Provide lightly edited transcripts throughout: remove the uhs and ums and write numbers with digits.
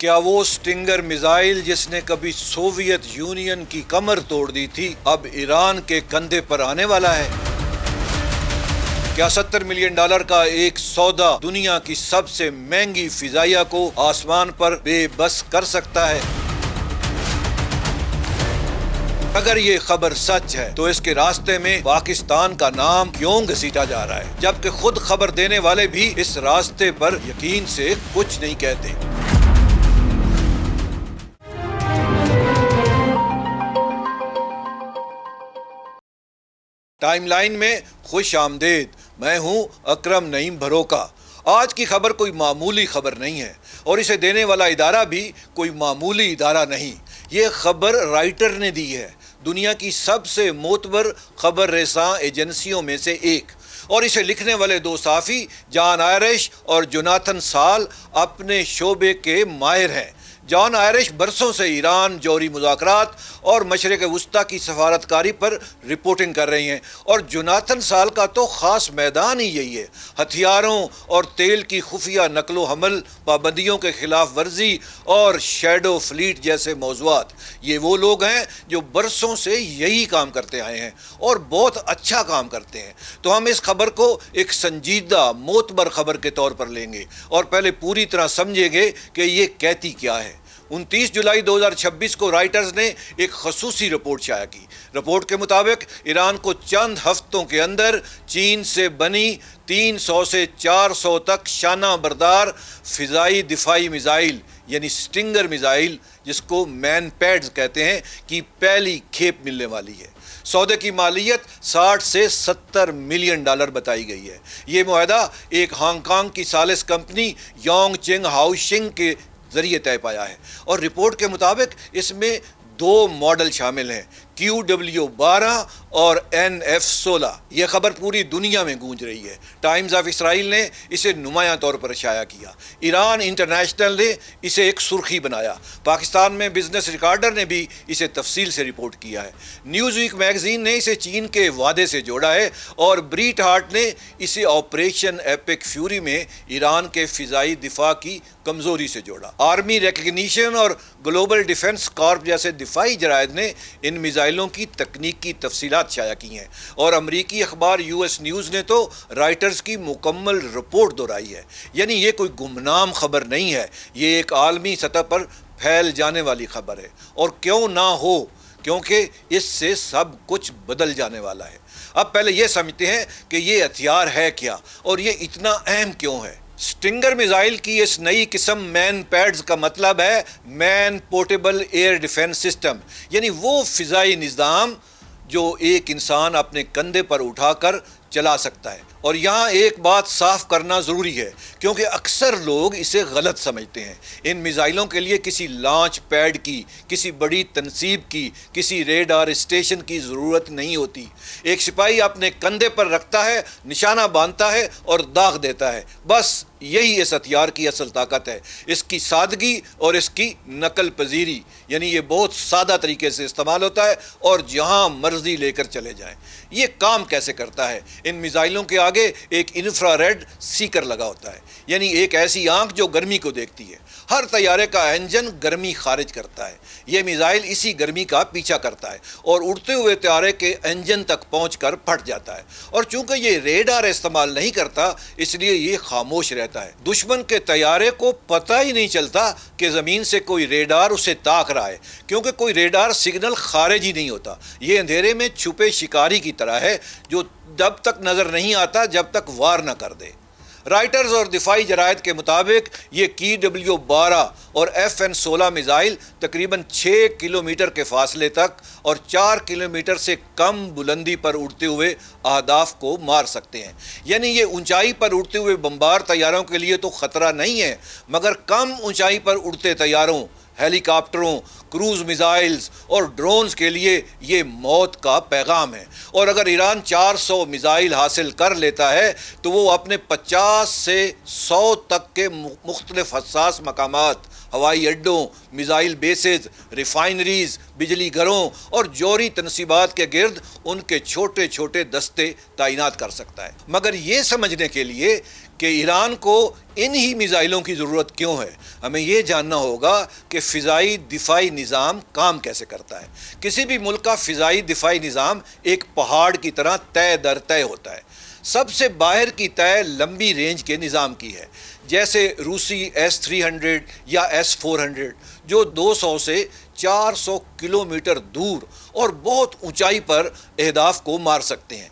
کیا وہ Stinger missile جس نے کبھی سوویت یونین کی کمر توڑ دی تھی اب ایران کے کندھے پر آنے والا ہے؟ کیا $70 ملین کا ایک سودا دنیا کی سب سے مہنگی فضائیہ کو آسمان پر بے بس کر سکتا ہے؟ اگر یہ خبر سچ ہے تو اس کے راستے میں پاکستان کا نام کیوں گھسیٹا جا رہا ہے، جبکہ خود خبر دینے والے بھی اس راستے پر یقین سے کچھ نہیں کہتے؟ ٹائم لائن میں خوش آمدید، میں ہوں اکرم نعیم بھروکا۔ آج کی خبر کوئی معمولی خبر نہیں ہے اور اسے دینے والا ادارہ بھی کوئی معمولی ادارہ نہیں۔ یہ خبر رائٹر نے دی ہے، دنیا کی سب سے معتبر خبر رساں ایجنسیوں میں سے ایک، اور اسے لکھنے والے دو صحافی جان آئرش اور جوناتھن سال اپنے شعبے کے ماہر ہیں۔ جان آئرش برسوں سے ایران جوہری مذاکرات اور مشرق وسطیٰ کی سفارتکاری پر رپورٹنگ کر رہی ہیں، اور جوناتھن سال کا تو خاص میدان ہی یہی ہے، ہتھیاروں اور تیل کی خفیہ نقل و حمل پابندیوں کے خلاف ورزی اور شیڈو فلیٹ جیسے موضوعات۔ یہ وہ لوگ ہیں جو برسوں سے یہی کام کرتے آئے ہیں اور بہت اچھا کام کرتے ہیں۔ تو ہم اس خبر کو ایک سنجیدہ معتبر خبر کے طور پر لیں گے اور پہلے پوری طرح سمجھیں گے کہ یہ کہتی کیا ہے۔ 29 جولائی 2026 کو رائٹرز نے ایک خصوصی رپورٹ شائع کی۔ رپورٹ کے مطابق ایران کو چند ہفتوں کے اندر چین سے بنی 300 سے 400 تک شانہ بردار فضائی دفاعی میزائل یعنی سٹنگر میزائل، جس کو مین پیڈز کہتے ہیں، کی پہلی کھیپ ملنے والی ہے۔ سودے کی مالیت $60 سے $70 ملین بتائی گئی ہے۔ یہ معاہدہ ایک ہانگ کانگ کی ثالث کمپنی یونگ چنگ ہاؤسنگ کے ذریعے طے پایا ہے، اور رپورٹ کے مطابق اس میں 2 ماڈل شامل ہیں، QW-12 اور NF-16۔ یہ خبر پوری دنیا میں گونج رہی ہے۔ ٹائمز آف اسرائیل نے اسے نمایاں طور پر شائع کیا، ایران انٹرنیشنل نے اسے ایک سرخی بنایا، پاکستان میں بزنس ریکارڈر نے بھی اسے تفصیل سے رپورٹ کیا ہے، نیوز ویک میگزین نے اسے چین کے وعدے سے جوڑا ہے، اور بریٹ ہارٹ نے اسے آپریشن ایپک فیوری میں ایران کے فضائی دفاع کی کمزوری سے جوڑا۔ آرمی ریکگنیشن اور گلوبل ڈیفنس کارپ جیسے دفاعی جرائد نے ان میزائلوں کی تکنیکی تفصیلات شائع کی ہیں، اور امریکی اخبار US نیوز نے تو رائٹرز کی مکمل رپورٹ دہرائی ہے۔ یعنی یہ کوئی گمنام خبر نہیں ہے، یہ ایک عالمی سطح پر پھیل جانے والی خبر ہے، اور کیوں نہ ہو، کیونکہ اس سے سب کچھ بدل جانے والا ہے۔ اب پہلے یہ سمجھتے ہیں کہ یہ ہتھیار ہے کیا اور یہ اتنا اہم کیوں ہے۔ سٹنگر میزائل کی اس نئی قسم مین پیڈز کا مطلب ہے مین پورٹیبل ایئر ڈیفنس سسٹم، یعنی وہ فضائی نظام جو ایک انسان اپنے کندھے پر اٹھا کر چلا سکتا ہے۔ اور یہاں ایک بات صاف کرنا ضروری ہے، کیونکہ اکثر لوگ اسے غلط سمجھتے ہیں۔ ان میزائلوں کے لیے کسی لانچ پیڈ کی، کسی بڑی تنصیب کی، کسی ریڈار اسٹیشن کی ضرورت نہیں ہوتی۔ ایک سپاہی اپنے کندھے پر رکھتا ہے، نشانہ باندھتا ہے اور داغ دیتا ہے، بس یہی اس ہتھیار کی اصل طاقت ہے، اس کی سادگی اور اس کی نقل پذیری، یعنی یہ بہت سادہ طریقے سے استعمال ہوتا ہے اور جہاں مرضی لے کر چلے جائیں۔ یہ کام کیسے کرتا ہے؟ ان میزائلوں کے آگے ایک انفرا ریڈ سیکر لگا ہوتا ہے، یعنی ایک ایسی آنکھ جو گرمی کو دیکھتی ہے۔ ہر طیارے کا انجن گرمی خارج کرتا ہے، یہ میزائل اسی گرمی کا پیچھا کرتا ہے اور اڑتے ہوئے طیارے کے انجن تک پہنچ کر پھٹ جاتا ہے، اور چونکہ یہ ریڈار استعمال نہیں کرتا اس لیے یہ خاموش رہتا ہے۔ دشمن کے طیارے کو پتہ ہی نہیں چلتا کہ زمین سے کوئی ریڈار اسے تاک رہا ہے، کیونکہ کوئی ریڈار سگنل خارج ہی نہیں ہوتا۔ یہ اندھیرے میں چھپے شکاری کی طرح ہے جو جب تک نظر نہیں آتا جب تک وار نہ کر دے۔ رائٹرز اور دفاعی جرائد کے مطابق یہ QW-12 اور FN-16 میزائل تقریباً 6 کلومیٹر کے فاصلے تک اور 4 کلومیٹر سے کم بلندی پر اڑتے ہوئے اہداف کو مار سکتے ہیں۔ یعنی یہ اونچائی پر اڑتے ہوئے بمبار طیاروں کے لیے تو خطرہ نہیں ہے، مگر کم اونچائی پر اڑتے طیاروں، ہیلی کاپٹروں، کروز میزائلز اور ڈرونز کے لیے یہ موت کا پیغام ہے۔ اور اگر ایران 400 میزائل حاصل کر لیتا ہے تو وہ اپنے 50 سے 100 تک کے مختلف حساس مقامات ہوائی اڈوں، میزائل بیسز، ریفائنریز، بجلی گھروں اور جوہری تنصیبات کے گرد ان کے چھوٹے چھوٹے دستے تعینات کر سکتا ہے۔ مگر یہ سمجھنے کے لیے کہ ایران کو ان ہی میزائلوں کی ضرورت کیوں ہے، ہمیں یہ جاننا ہوگا کہ فضائی دفاعی نظام کام کیسے کرتا ہے۔ کسی بھی ملک کا فضائی دفاعی نظام ایک پہاڑ کی طرح طے در طے ہوتا ہے۔ سب سے باہر کی طے لمبی رینج کے نظام کی ہے، جیسے روسی S-300 یا S-400 جو 200 سے 400 کلومیٹر دور اور بہت اونچائی پر اہداف کو مار سکتے ہیں۔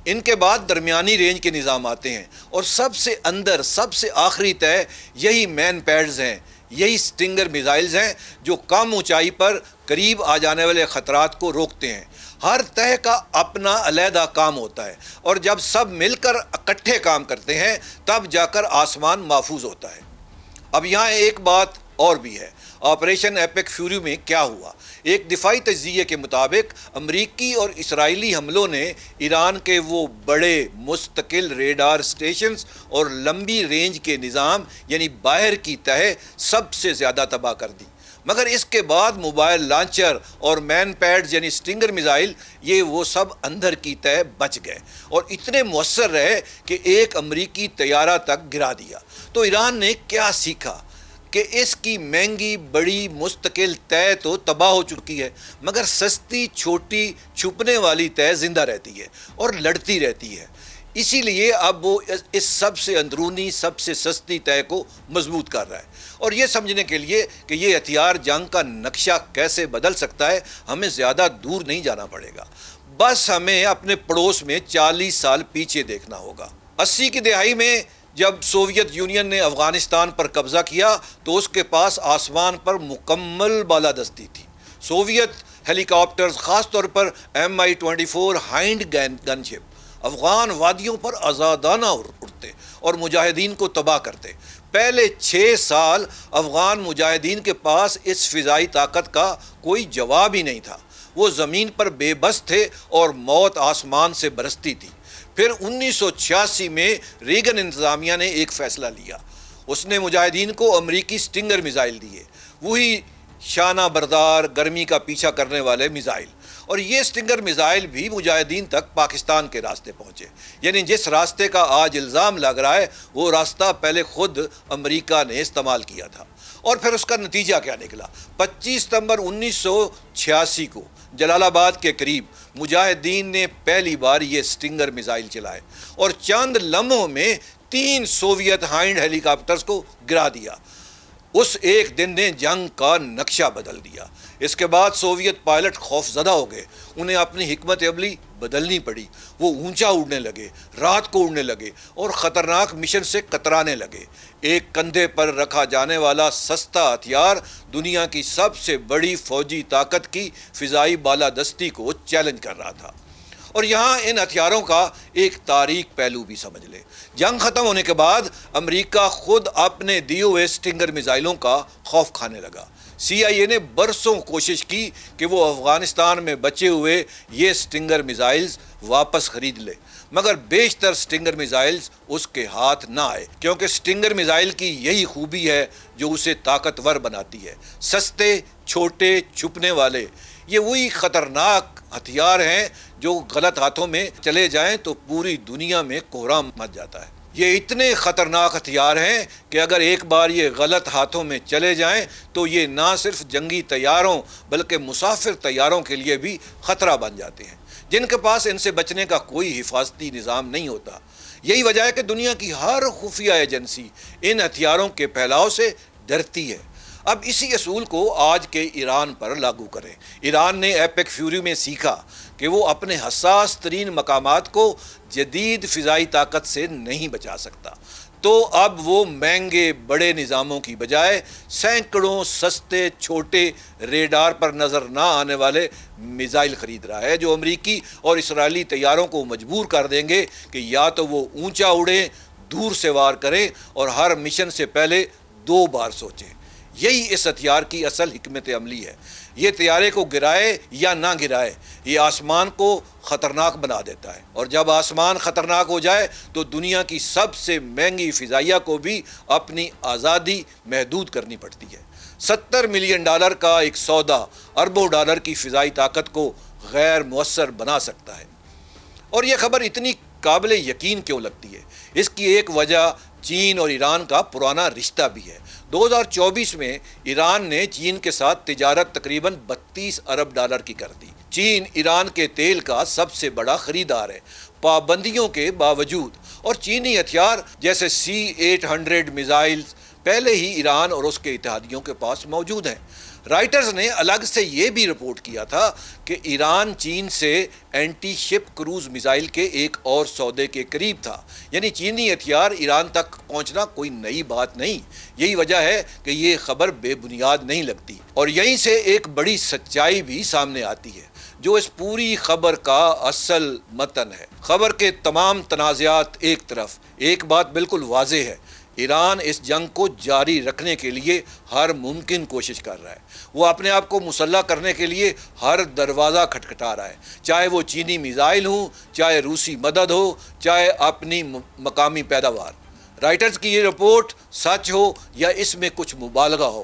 ان کے بعد درمیانی رینج کے نظام آتے ہیں اور سب سے اندر سب سے آخری طے یہی مین پیڈز ہیں، یہی سٹنگر میزائلز ہیں جو کم اونچائی پر قریب آ جانے والے خطرات کو روکتے ہیں۔ ہر طے کا اپنا علیحدہ کام ہوتا ہے اور جب سب مل کر اکٹھے کام کرتے ہیں تب جا کر آسمان محفوظ ہوتا ہے۔ اب یہاں ایک بات اور بھی ہے، آپریشن ایپک فیوری میں کیا ہوا؟ ایک دفاعی تجزیے کے مطابق امریکی اور اسرائیلی حملوں نے ایران کے وہ بڑے مستقل ریڈار اسٹیشنز اور لمبی رینج کے نظام یعنی باہر کی تہہ سب سے زیادہ تباہ کر دی۔ مگر اس کے بعد موبائل لانچر اور مین پیڈز یعنی سٹنگر میزائل یہ وہ سب اندر کی تہہ بچ گئے اور اتنے مؤثر رہے کہ ایک امریکی طیارہ تک گرا دیا۔ تو ایران نے کیا سیکھا کہ اس کی مہنگی بڑی مستقل طے تو تباہ ہو چکی ہے، مگر سستی چھوٹی چھپنے والی طے زندہ رہتی ہے اور لڑتی رہتی ہے۔ اسی لیے اب وہ اس سب سے اندرونی سب سے سستی طے کو مضبوط کر رہا ہے۔ اور یہ سمجھنے کے لیے کہ یہ ہتھیار جنگ کا نقشہ کیسے بدل سکتا ہے ہمیں زیادہ دور نہیں جانا پڑے گا، بس ہمیں اپنے پڑوس میں 40 سال پیچھے دیکھنا ہوگا۔ 80 کی دہائی میں جب سوویت یونین نے افغانستان پر قبضہ کیا تو اس کے پاس آسمان پر مکمل بالادستی تھی۔ سوویت ہیلی کاپٹرز خاص طور پر Mi-24 ہائنڈ گن شپ افغان وادیوں پر آزادانہ اڑتے اور مجاہدین کو تباہ کرتے۔ پہلے 6 سال افغان مجاہدین کے پاس اس فضائی طاقت کا کوئی جواب ہی نہیں تھا، وہ زمین پر بے بس تھے اور موت آسمان سے برستی تھی۔ پھر 1986 میں ریگن انتظامیہ نے ایک فیصلہ لیا، اس نے مجاہدین کو امریکی سٹنگر میزائل دیے، وہی شانہ بردار گرمی کا پیچھا کرنے والے میزائل، اور یہ سٹنگر میزائل بھی مجاہدین تک پاکستان کے راستے پہنچے۔ یعنی جس راستے کا آج الزام لگ رہا ہے وہ راستہ پہلے خود امریکہ نے استعمال کیا تھا۔ اور پھر اس کا نتیجہ کیا نکلا؟ 25 ستمبر 1986 کو جلال آباد کے قریب مجاہدین نے پہلی بار یہ سٹنگر میزائل چلائے اور چند لمحوں میں 3 سوویت ہائنڈ ہیلی کاپٹرز کو گرا دیا۔ اس ایک دن نے جنگ کا نقشہ بدل دیا۔ اس کے بعد سوویت پائلٹ خوف زدہ ہو گئے، انہیں اپنی حکمت عملی بدلنی پڑی۔ وہ اونچا اڑنے لگے، رات کو اڑنے لگے اور خطرناک مشن سے کترانے لگے۔ ایک کندھے پر رکھا جانے والا سستا ہتھیار دنیا کی سب سے بڑی فوجی طاقت کی فضائی بالادستی کو چیلنج کر رہا تھا۔ اور یہاں ان ہتھیاروں کا ایک تاریک پہلو بھی سمجھ لے۔ جنگ ختم ہونے کے بعد امریکہ خود اپنے دیے ہوئے سٹنگر میزائلوں کا خوف کھانے لگا۔ CIA نے برسوں کوشش کی کہ وہ افغانستان میں بچے ہوئے یہ سٹنگر میزائلز واپس خرید لے، مگر بیشتر سٹنگر میزائلز اس کے ہاتھ نہ آئے، کیونکہ سٹنگر میزائل کی یہی خوبی ہے جو اسے طاقتور بناتی ہے، سستے، چھوٹے، چھپنے والے۔ یہ وہی خطرناک ہتھیار ہیں جو غلط ہاتھوں میں چلے جائیں تو پوری دنیا میں کوہرام مچ جاتا ہے۔ یہ اتنے خطرناک ہتھیار ہیں کہ اگر ایک بار یہ غلط ہاتھوں میں چلے جائیں تو یہ نہ صرف جنگی طیاروں بلکہ مسافر طیاروں کے لیے بھی خطرہ بن جاتے ہیں، جن کے پاس ان سے بچنے کا کوئی حفاظتی نظام نہیں ہوتا۔ یہی وجہ ہے کہ دنیا کی ہر خفیہ ایجنسی ان ہتھیاروں کے پھیلاؤ سے ڈرتی ہے۔ اب اسی اصول کو آج کے ایران پر لاگو کریں۔ ایران نے ایپک فیوری میں سیکھا کہ وہ اپنے حساس ترین مقامات کو جدید فضائی طاقت سے نہیں بچا سکتا، تو اب وہ مہنگے بڑے نظاموں کی بجائے سینکڑوں سستے چھوٹے ریڈار پر نظر نہ آنے والے میزائل خرید رہا ہے، جو امریکی اور اسرائیلی طیاروں کو مجبور کر دیں گے کہ یا تو وہ اونچا اڑیں، دور سے وار کریں اور ہر مشن سے پہلے 2 بار سوچیں۔ یہی اس ہتھیار کی اصل حکمت عملی ہے۔ یہ طیارے کو گرائے یا نہ گرائے، یہ آسمان کو خطرناک بنا دیتا ہے، اور جب آسمان خطرناک ہو جائے تو دنیا کی سب سے مہنگی فضائیہ کو بھی اپنی آزادی محدود کرنی پڑتی ہے۔ $70 ملین کا ایک سودا اربوں ڈالر کی فضائی طاقت کو غیر مؤثر بنا سکتا ہے۔ اور یہ خبر اتنی قابل یقین کیوں لگتی ہے؟ اس کی ایک وجہ چین اور ایران کا پرانا رشتہ بھی ہے۔ 2024 میں ایران نے چین کے ساتھ تجارت تقریباً $32 ارب کی کر دی۔ چین ایران کے تیل کا سب سے بڑا خریدار ہے، پابندیوں کے باوجود، اور چینی ہتھیار جیسے C-800 میزائل پہلے ہی ایران اور اس کے اتحادیوں کے پاس موجود ہیں۔ رائٹرز نے الگ سے یہ بھی رپورٹ کیا تھا کہ ایران چین سے اینٹی شپ کروز میزائل کے ایک اور سودے کے قریب تھا، یعنی چینی ہتھیار ایران تک پہنچنا کوئی نئی بات نہیں۔ یہی وجہ ہے کہ یہ خبر بے بنیاد نہیں لگتی، اور یہیں سے ایک بڑی سچائی بھی سامنے آتی ہے جو اس پوری خبر کا اصل متن ہے۔ خبر کے تمام تنازعات ایک طرف، ایک بات بالکل واضح ہے، ایران اس جنگ کو جاری رکھنے کے لیے ہر ممکن کوشش کر رہا ہے۔ وہ اپنے آپ کو مسلح کرنے کے لیے ہر دروازہ کھٹکھٹا رہا ہے، چاہے وہ چینی میزائل ہوں، چاہے روسی مدد ہو، چاہے اپنی مقامی پیداوار۔ رائٹرز کی یہ رپورٹ سچ ہو یا اس میں کچھ مبالغہ ہو،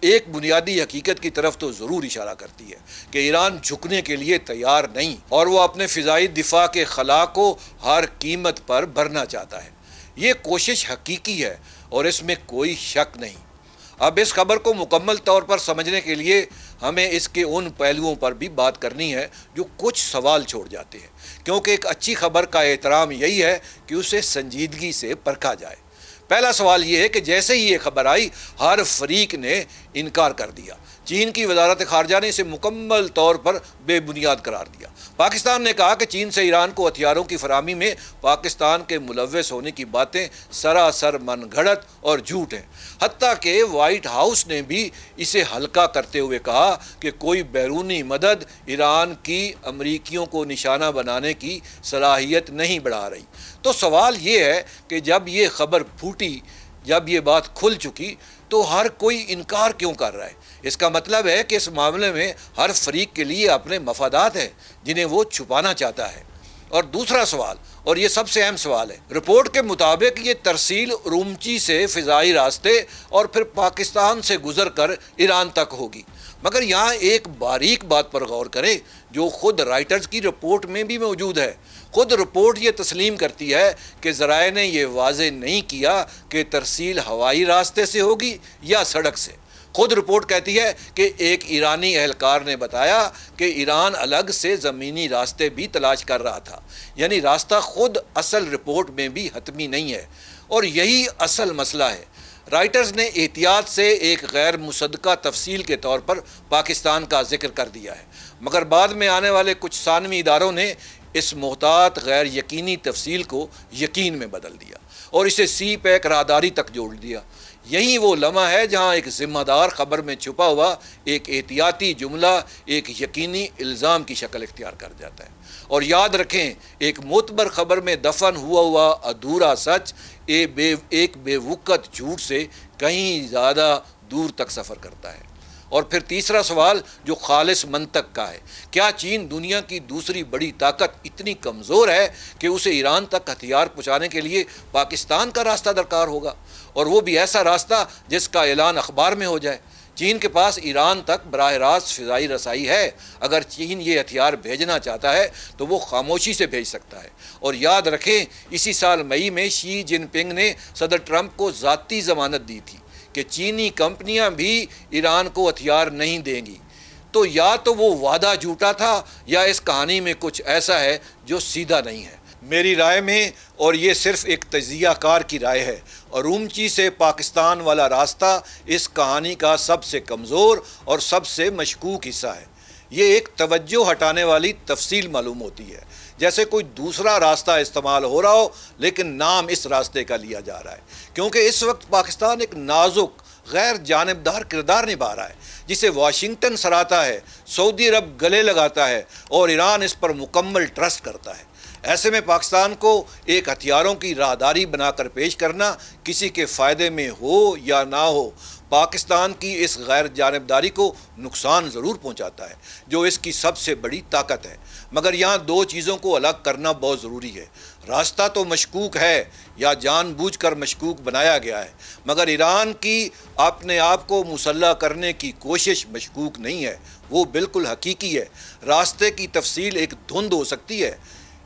ایک بنیادی حقیقت کی طرف تو ضرور اشارہ کرتی ہے کہ ایران جھکنے کے لیے تیار نہیں، اور وہ اپنے فضائی دفاع کے خلا کو ہر قیمت پر بھرنا چاہتا ہے۔ یہ کوشش حقیقی ہے اور اس میں کوئی شک نہیں۔ اب اس خبر کو مکمل طور پر سمجھنے کے لیے ہمیں اس کے ان پہلوؤں پر بھی بات کرنی ہے جو کچھ سوال چھوڑ جاتے ہیں، کیونکہ ایک اچھی خبر کا احترام یہی ہے کہ اسے سنجیدگی سے پرکھا جائے۔ پہلا سوال یہ ہے کہ جیسے ہی یہ خبر آئی، ہر فریق نے انکار کر دیا۔ چین کی وزارت خارجہ نے اسے مکمل طور پر بے بنیاد قرار دیا۔ پاکستان نے کہا کہ چین سے ایران کو ہتھیاروں کی فراہمی میں پاکستان کے ملوث ہونے کی باتیں سراسر من گھڑت اور جھوٹ ہیں۔ حتیٰ کہ وائٹ ہاؤس نے بھی اسے ہلکا کرتے ہوئے کہا کہ کوئی بیرونی مدد ایران کی امریکیوں کو نشانہ بنانے کی صلاحیت نہیں بڑھا رہی۔ تو سوال یہ ہے کہ جب یہ خبر پھوٹی، جب یہ بات کھل چکی، تو ہر کوئی انکار کیوں کر رہا ہے؟ اس کا مطلب ہے کہ اس معاملے میں ہر فریق کے لیے اپنے مفادات ہیں جنہیں وہ چھپانا چاہتا ہے۔ اور دوسرا سوال، اور یہ سب سے اہم سوال ہے، رپورٹ کے مطابق یہ ترسیل ارومچی سے فضائی راستے اور پھر پاکستان سے گزر کر ایران تک ہوگی۔ مگر یہاں ایک باریک بات پر غور کریں جو خود رائٹرز کی رپورٹ میں بھی موجود ہے۔ خود رپورٹ یہ تسلیم کرتی ہے کہ ذرائع نے یہ واضح نہیں کیا کہ ترسیل ہوائی راستے سے ہوگی یا سڑک سے۔ خود رپورٹ کہتی ہے کہ ایک ایرانی اہلکار نے بتایا کہ ایران الگ سے زمینی راستے بھی تلاش کر رہا تھا، یعنی راستہ خود اصل رپورٹ میں بھی حتمی نہیں ہے، اور یہی اصل مسئلہ ہے۔ رائٹرز نے احتیاط سے ایک غیر مصدقہ تفصیل کے طور پر پاکستان کا ذکر کر دیا ہے، مگر بعد میں آنے والے کچھ ثانوی اداروں نے اس محتاط غیر یقینی تفصیل کو یقین میں بدل دیا اور اسے سی پیک راہداری تک جوڑ دیا۔ یہی وہ لمحہ ہے جہاں ایک ذمہ دار خبر میں چھپا ہوا ایک احتیاطی جملہ ایک یقینی الزام کی شکل اختیار کر جاتا ہے۔ اور یاد رکھیں، ایک معتبر خبر میں دفن ہوا ادھورا سچ ایک بے وقت جھوٹ سے کہیں زیادہ دور تک سفر کرتا ہے۔ اور پھر تیسرا سوال جو خالص منطق کا ہے، کیا چین دنیا کی دوسری بڑی طاقت اتنی کمزور ہے کہ اسے ایران تک ہتھیار پہنچانے کے لیے پاکستان کا راستہ درکار ہوگا، اور وہ بھی ایسا راستہ جس کا اعلان اخبار میں ہو جائے؟ چین کے پاس ایران تک براہ راست فضائی رسائی ہے۔ اگر چین یہ ہتھیار بھیجنا چاہتا ہے تو وہ خاموشی سے بھیج سکتا ہے۔ اور یاد رکھیں، اسی سال مئی میں شی جن پنگ نے صدر ٹرمپ کو ذاتی ضمانت دی تھی کہ چینی کمپنیاں بھی ایران کو ہتھیار نہیں دیں گی۔ تو یا تو وہ وعدہ جھوٹا تھا یا اس کہانی میں کچھ ایسا ہے جو سیدھا نہیں ہے۔ میری رائے میں، اور یہ صرف ایک تجزیہ کار کی رائے ہے، ارومچی سے پاکستان والا راستہ اس کہانی کا سب سے کمزور اور سب سے مشکوک حصہ ہے۔ یہ ایک توجہ ہٹانے والی تفصیل معلوم ہوتی ہے، جیسے کوئی دوسرا راستہ استعمال ہو رہا ہو لیکن نام اس راستے کا لیا جا رہا ہے، کیونکہ اس وقت پاکستان ایک نازک غیر جانبدار کردار نبھا رہا ہے جسے واشنگٹن سراہتا ہے، سعودی عرب گلے لگاتا ہے اور ایران اس پر مکمل ٹرسٹ کرتا ہے۔ ایسے میں پاکستان کو ایک ہتھیاروں کی راہداری بنا کر پیش کرنا، کسی کے فائدے میں ہو یا نہ ہو، پاکستان کی اس غیر جانبداری کو نقصان ضرور پہنچاتا ہے جو اس کی سب سے بڑی طاقت ہے، مگر یہاں دو چیزوں کو الگ کرنا بہت ضروری ہے۔ راستہ تو مشکوک ہے یا جان بوجھ کر مشکوک بنایا گیا ہے، مگر ایران کی اپنے آپ کو مسلح کرنے کی کوشش مشکوک نہیں ہے، وہ بالکل حقیقی ہے۔ راستے کی تفصیل ایک دھند ہو سکتی ہے،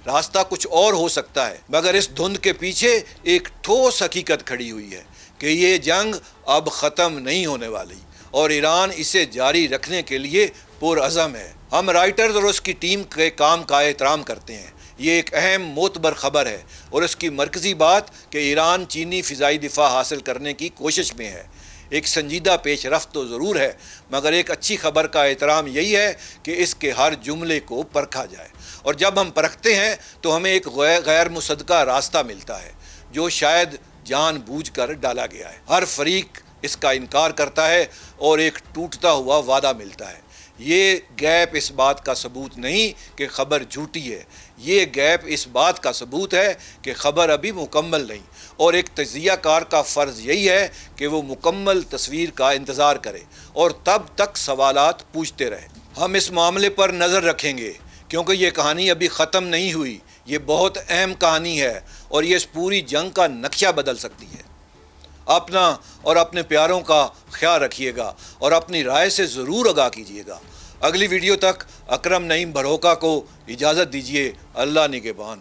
راستہ کچھ اور ہو سکتا ہے، مگر اس دھند کے پیچھے ایک ٹھوس حقیقت کھڑی ہوئی ہے کہ یہ جنگ اب ختم نہیں ہونے والی اور ایران اسے جاری رکھنے کے لیے پرعزم ہے۔ ہم رائٹرز اور اس کی ٹیم کے کام کا احترام کرتے ہیں۔ یہ ایک اہم معتبر خبر ہے اور اس کی مرکزی بات کہ ایران چینی فضائی دفاع حاصل کرنے کی کوشش میں ہے۔ ایک سنجیدہ پیش رفت تو ضرور ہے، مگر ایک اچھی خبر کا احترام یہی ہے کہ اس کے ہر جملے کو پرکھا جائے، اور جب ہم پرکھتے ہیں تو ہمیں ایک غیر مصدقہ راستہ ملتا ہے جو شاید جان بوجھ کر ڈالا گیا ہے۔ ہر فریق اس کا انکار کرتا ہے اور ایک ٹوٹتا ہوا وعدہ ملتا ہے۔ یہ گیپ اس بات کا ثبوت نہیں کہ خبر جھوٹی ہے، یہ گیپ اس بات کا ثبوت ہے کہ خبر ابھی مکمل نہیں، اور ایک تجزیہ کار کا فرض یہی ہے کہ وہ مکمل تصویر کا انتظار کرے اور تب تک سوالات پوچھتے رہے۔ ہم اس معاملے پر نظر رکھیں گے کیونکہ یہ کہانی ابھی ختم نہیں ہوئی، یہ بہت اہم کہانی ہے اور یہ اس پوری جنگ کا نقشہ بدل سکتی ہے۔ اپنا اور اپنے پیاروں کا خیال رکھیے گا اور اپنی رائے سے ضرور آگاہ کیجیے گا۔ اگلی ویڈیو تک اکرم نعیم بھروکا کو اجازت دیجیے۔ اللہ نگہبان۔